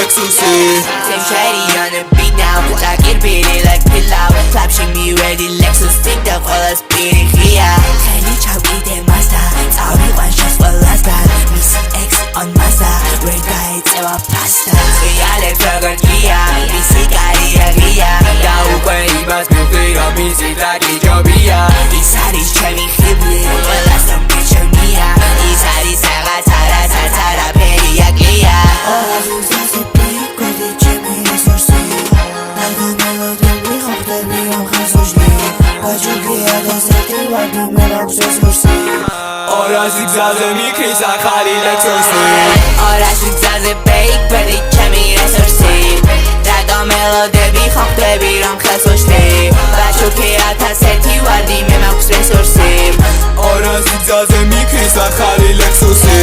Lexusi Same shady on the beat now Like it beating like pillow Clap shake me ready Lexus think the colors beating here Tiny chubby de Mazda Tauri one shots for last time Missy X on Mazda Red guides ever pasta Reale turgan Kia Missy Garia Gia Dau quen imaz miuqvira მისი დაკიჯობია ის არის ჩემი ხიბლი ყველასთან მიჩვენია ის არის რაღაც არაფერი აკლია არაზუსტზე პიკოდი ჩემი რესურსი ნაგო მელოდები ხოხდები რომ ხაზოჟდი ვაჯუგია გასეთი ვაგა მე მაქვს რესურსი ორასი გზაზე მიქრის ახალი ლექსუსი ორასი გზაზე პიკოდი ჩემი რესურსი ნაგო მელოდები ხოხდები რომ ხაზოჟდი ვაჯუგია გასეთი ვარდი მე მაქვს რესურსი ორასი გზაზე მიქრის ახალი ლექსუსი